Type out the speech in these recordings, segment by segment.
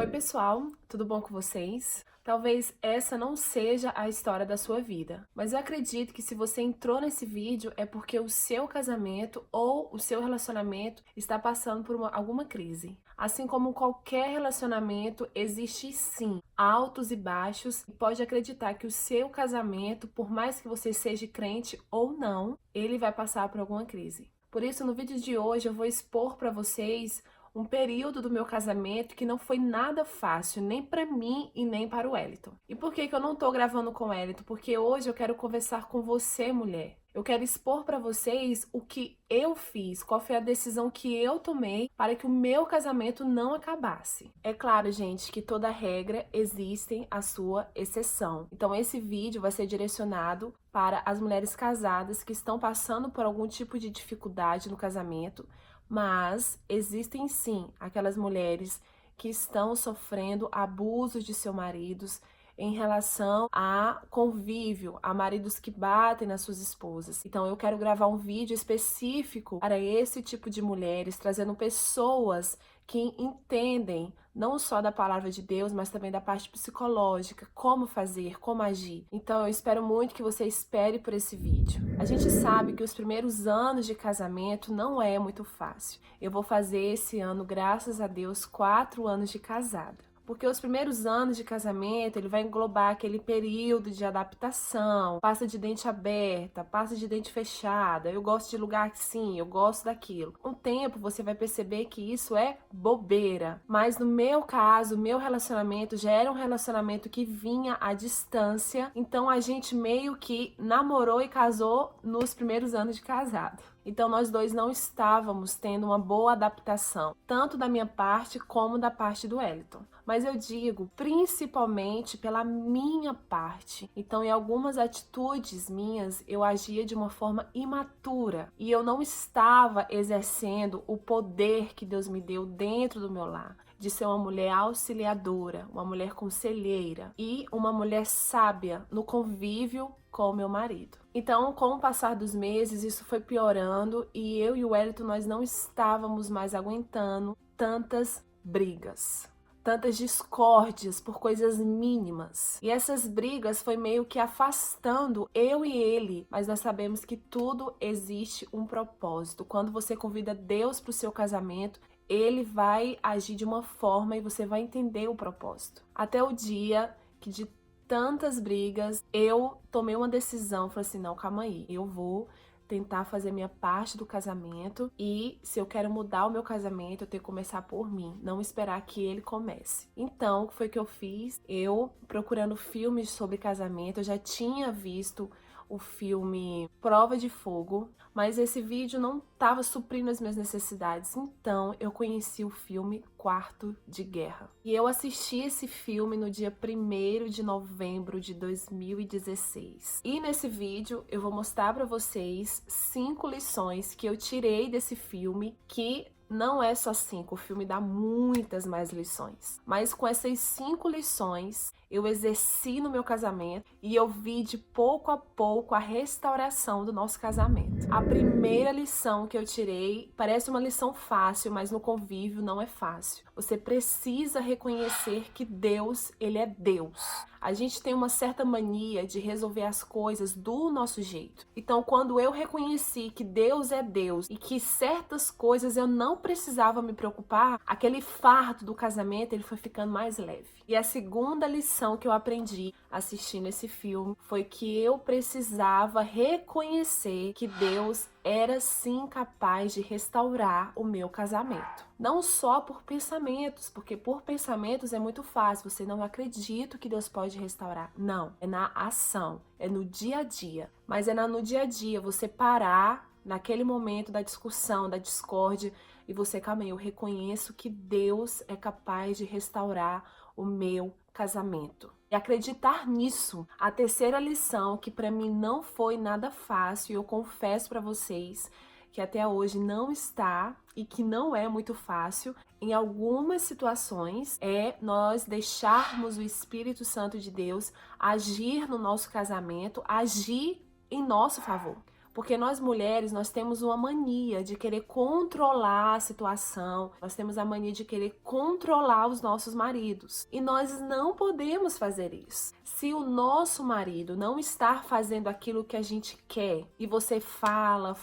Oi, pessoal, tudo bom com vocês? Talvez essa não seja a história da sua vida, mas eu acredito que se você entrou nesse vídeo é porque o seu casamento ou o seu relacionamento está passando por alguma crise. Assim como qualquer relacionamento, existe sim altos e baixos, e pode acreditar que o seu casamento, por mais que você seja crente ou não, ele vai passar por alguma crise. Por isso, no vídeo de hoje eu vou expor para vocês um período do meu casamento que não foi nada fácil, nem para mim e nem para o Wellington. E por que eu não tô gravando com o Wellington? Porque hoje eu quero conversar com você, mulher. Eu quero expor para vocês o que eu fiz, qual foi a decisão que eu tomei para que o meu casamento não acabasse. É claro, gente, que toda regra existe a sua exceção. Então esse vídeo vai ser direcionado para as mulheres casadas que estão passando por algum tipo de dificuldade no casamento, mas existem sim aquelas mulheres que estão sofrendo abusos de seus maridos em relação a convívio, a maridos que batem nas suas esposas. Então eu quero gravar um vídeo específico para esse tipo de mulheres, trazendo pessoas que entendem não só da palavra de Deus, mas também da parte psicológica, como fazer, como agir. Então eu espero muito que você espere por esse vídeo. A gente sabe que os primeiros anos de casamento não é muito fácil. Eu vou fazer esse ano, graças a Deus, 4 anos de casada. Porque os primeiros anos de casamento, ele vai englobar aquele período de adaptação, pasta de dente aberta, pasta de dente fechada, eu gosto de lugar assim, eu gosto daquilo. Com o tempo, você vai perceber que isso é bobeira. Mas no meu caso, meu relacionamento já era um relacionamento que vinha à distância, então a gente meio que namorou e casou nos primeiros anos de casado. Então nós dois não estávamos tendo uma boa adaptação, tanto da minha parte como da parte do Wellington. Mas eu digo principalmente pela minha parte. Então, em algumas atitudes minhas, eu agia de uma forma imatura e eu não estava exercendo o poder que Deus me deu dentro do meu lar, de ser uma mulher auxiliadora, uma mulher conselheira e uma mulher sábia no convívio com o meu marido. Então, com o passar dos meses, isso foi piorando e eu e o Wellington, nós não estávamos mais aguentando tantas brigas, tantas discórdias por coisas mínimas. E essas brigas foi meio que afastando eu e ele, mas nós sabemos que tudo existe um propósito. Quando você convida Deus para o seu casamento, ele vai agir de uma forma e você vai entender o propósito. Até o dia que de tantas brigas, eu tomei uma decisão, falei assim, não, calma aí, eu vou tentar fazer minha parte do casamento e se eu quero mudar o meu casamento, eu tenho que começar por mim, não esperar que ele comece. Então, o que foi que eu fiz? Eu, procurando filmes sobre casamento, eu já tinha visto o filme Prova de Fogo, mas esse vídeo não estava suprindo as minhas necessidades, então eu conheci o filme Quarto de Guerra. E eu assisti esse filme no dia 1º de novembro de 2016. E nesse vídeo eu vou mostrar para vocês 5 lições que eu tirei desse filme, que não é só 5, o filme dá muitas mais lições. Mas com essas 5 lições, eu exerci no meu casamento e eu vi de pouco a pouco a restauração do nosso casamento. A primeira lição que eu tirei parece uma lição fácil, mas no convívio não é fácil. Você precisa reconhecer que Deus, ele é Deus. A gente tem uma certa mania de resolver as coisas do nosso jeito. Então, quando eu reconheci que Deus é Deus e que certas coisas eu não precisava me preocupar, aquele fardo do casamento, ele foi ficando mais leve. E a segunda lição que eu aprendi assistindo esse filme foi que eu precisava reconhecer que Deus era sim capaz de restaurar o meu casamento. Não só por pensamentos, porque por pensamentos é muito fácil, você não acredita que Deus pode restaurar. Não, é na ação, é no dia a dia. Mas é no dia a dia você parar naquele momento da discussão, da discórdia, e você, calma aí, eu reconheço que Deus é capaz de restaurar o meu casamento. E acreditar nisso. A terceira lição, que para mim não foi nada fácil, e eu confesso para vocês que até hoje não está e que não é muito fácil, em algumas situações, é nós deixarmos o Espírito Santo de Deus agir no nosso casamento, agir em nosso favor. Porque nós mulheres, nós temos uma mania de querer controlar a situação, nós temos a mania de querer controlar os nossos maridos. E nós não podemos fazer isso. Se o nosso marido não está fazendo aquilo que a gente quer, e você fala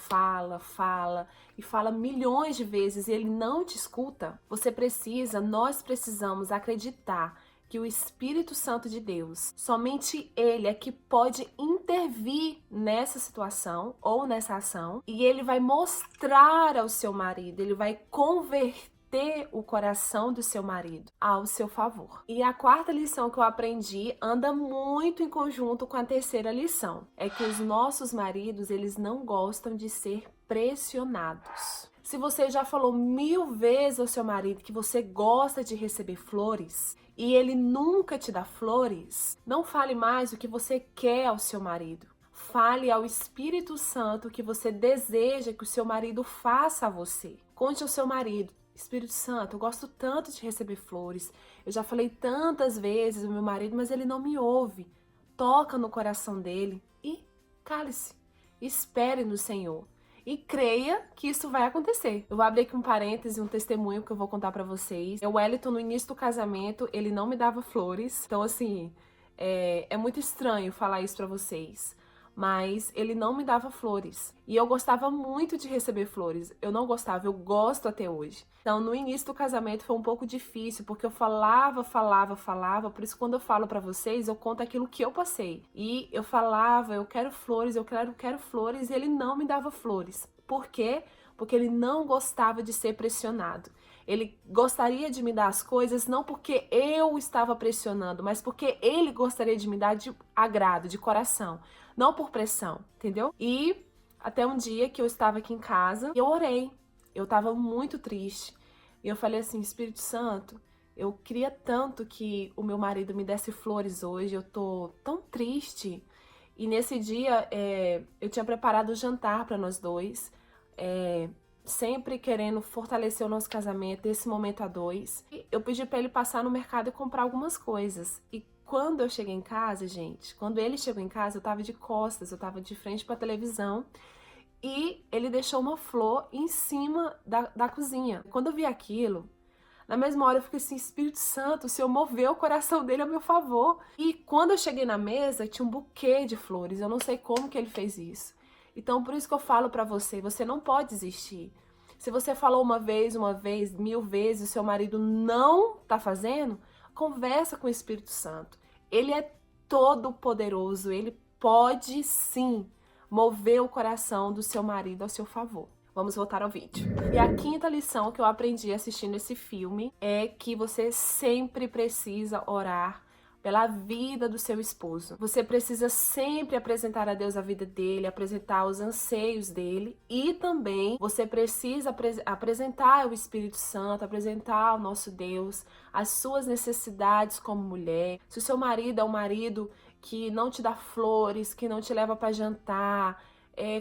e fala milhões de vezes e ele não te escuta, nós precisamos acreditar que o Espírito Santo de Deus, somente Ele é que pode intervir nessa situação ou nessa ação, e Ele vai mostrar ao seu marido, Ele vai converter o coração do seu marido ao seu favor. E a quarta lição que eu aprendi anda muito em conjunto com a terceira lição, é que os nossos maridos, eles não gostam de ser pressionados. Se você já falou 1000 vezes ao seu marido que você gosta de receber flores e ele nunca te dá flores, não fale mais o que você quer ao seu marido. Fale ao Espírito Santo o que você deseja que o seu marido faça a você. Conte ao seu marido: Espírito Santo, eu gosto tanto de receber flores. Eu já falei tantas vezes ao meu marido, mas ele não me ouve. Toca no coração dele e cale-se. Espere no Senhor. E creia que isso vai acontecer. Eu vou abrir aqui um parêntese, um testemunho que eu vou contar pra vocês. O Wellington, no início do casamento, ele não me dava flores. Então, assim, é muito estranho falar isso pra vocês. Mas ele não me dava flores. E eu gostava muito de receber flores. Eu não gostava, eu gosto até hoje. Então, no início do casamento foi um pouco difícil, porque eu falava. Por isso, quando eu falo pra vocês, eu conto aquilo que eu passei. E eu falava: eu quero flores, eu quero flores, e ele não me dava flores. Por quê? Porque ele não gostava de ser pressionado. Ele gostaria de me dar as coisas não porque eu estava pressionando, mas porque ele gostaria de me dar de agrado, de coração. Não por pressão, entendeu? E até um dia que eu estava aqui em casa, eu orei. Eu estava muito triste. E eu falei assim: Espírito Santo, eu queria tanto que o meu marido me desse flores hoje. Eu tô tão triste. E nesse dia, eu tinha preparado o jantar para nós dois. Sempre querendo fortalecer o nosso casamento, esse momento a dois. E eu pedi para ele passar no mercado e comprar algumas coisas. E quando eu cheguei em casa, gente, quando ele chegou em casa, eu tava de costas, eu tava de frente pra televisão, e ele deixou uma flor em cima da cozinha. Quando eu vi aquilo, na mesma hora eu fiquei assim: Espírito Santo, o Senhor moveu o coração dele a meu favor. E quando eu cheguei na mesa, tinha um buquê de flores. Eu não sei como que ele fez isso. Então, por isso que eu falo pra você, você não pode desistir. Se você falou uma vez, 1000 vezes, o seu marido não tá fazendo, conversa com o Espírito Santo. Ele é todo poderoso, ele pode sim mover o coração do seu marido ao seu favor. Vamos voltar ao vídeo. E a quinta lição que eu aprendi assistindo esse filme é que você sempre precisa orar pela vida do seu esposo. Você precisa sempre apresentar a Deus a vida dele, apresentar os anseios dele, e também você precisa apresentar ao Espírito Santo, apresentar ao nosso Deus as suas necessidades como mulher. Se o seu marido é um marido que não te dá flores, que não te leva para jantar,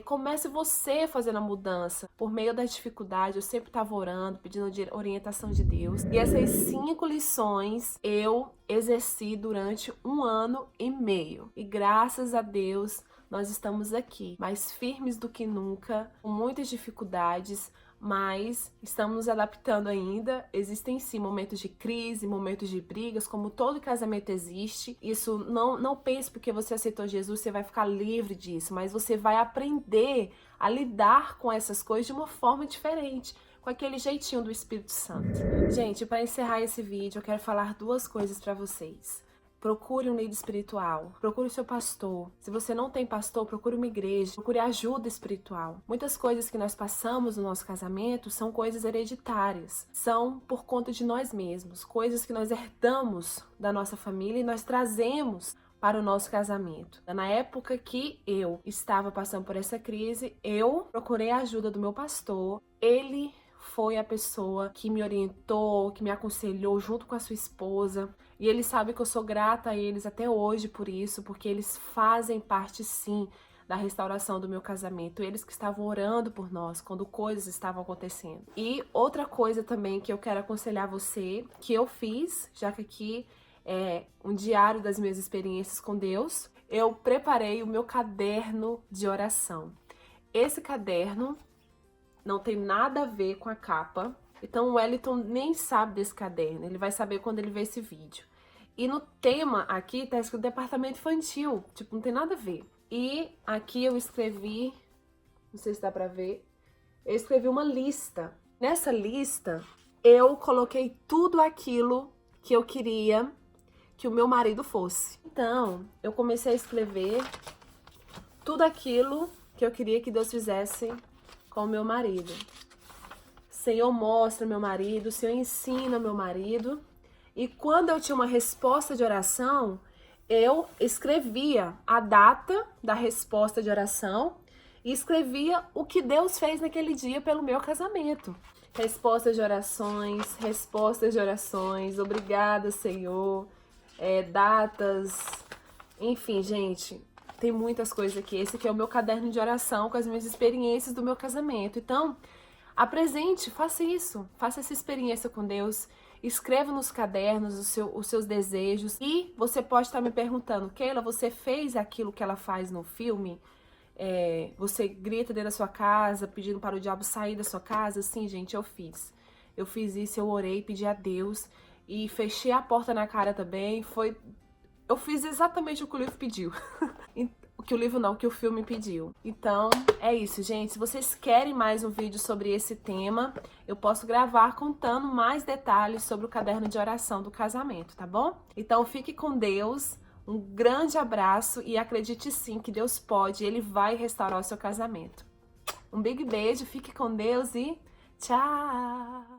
comece você fazendo a mudança. Por meio das dificuldades, eu sempre estava orando, pedindo orientação de Deus. E essas 5 lições eu exerci durante 1 ano e meio. E graças a Deus, nós estamos aqui, mais firmes do que nunca, com muitas dificuldades, mas estamos nos adaptando ainda. Existem sim momentos de crise, momentos de brigas, como todo casamento existe. Isso não pense porque você aceitou Jesus, você vai ficar livre disso, mas você vai aprender a lidar com essas coisas de uma forma diferente, com aquele jeitinho do Espírito Santo. Gente, para encerrar esse vídeo, eu quero falar 2 coisas para vocês. Procure um líder espiritual, procure o seu pastor. Se você não tem pastor, procure uma igreja, procure ajuda espiritual. Muitas coisas que nós passamos no nosso casamento são coisas hereditárias, são por conta de nós mesmos, coisas que nós herdamos da nossa família e nós trazemos para o nosso casamento. Na época que eu estava passando por essa crise, eu procurei a ajuda do meu pastor. Ele foi a pessoa que me orientou, que me aconselhou junto com a sua esposa. E ele sabe que eu sou grata a eles até hoje por isso, porque eles fazem parte sim da restauração do meu casamento. Eles que estavam orando por nós quando coisas estavam acontecendo. E outra coisa também que eu quero aconselhar você, que eu fiz, já que aqui é um diário das minhas experiências com Deus, eu preparei o meu caderno de oração. esse caderno não tem nada a ver com a capa. Então o Wellington nem sabe desse caderno, ele vai saber quando ele ver esse vídeo. E no tema aqui tá escrito departamento infantil, tipo, não tem nada a ver. E aqui eu escrevi, não sei se dá pra ver, eu escrevi uma lista. Nessa lista eu coloquei tudo aquilo que eu queria que o meu marido fosse. Então eu comecei a escrever tudo aquilo que eu queria que Deus fizesse com o meu marido. Senhor, mostra meu marido, Senhor, ensina meu marido. E quando eu tinha uma resposta de oração, eu escrevia a data da resposta de oração e escrevia o que Deus fez naquele dia pelo meu casamento. Respostas de orações, obrigada, Senhor, datas, enfim, gente, tem muitas coisas aqui. Esse aqui é o meu caderno de oração com as minhas experiências do meu casamento. Então, apresente, faça isso, faça essa experiência com Deus, escreva nos cadernos os seus desejos. E você pode estar me perguntando, Keila, você fez aquilo que ela faz no filme? Você grita dentro da sua casa, pedindo para o diabo sair da sua casa? Sim, gente, eu fiz. Eu fiz isso, eu orei, pedi a Deus e fechei a porta na cara também. Eu fiz exatamente o que o livro pediu. Que o livro não, que o filme pediu. Então, é isso, gente. Se vocês querem mais um vídeo sobre esse tema, eu posso gravar contando mais detalhes sobre o caderno de oração do casamento, tá bom? Então, fique com Deus. Um grande abraço e acredite sim que Deus pode, Ele vai restaurar o seu casamento. Um big beijo, fique com Deus e tchau!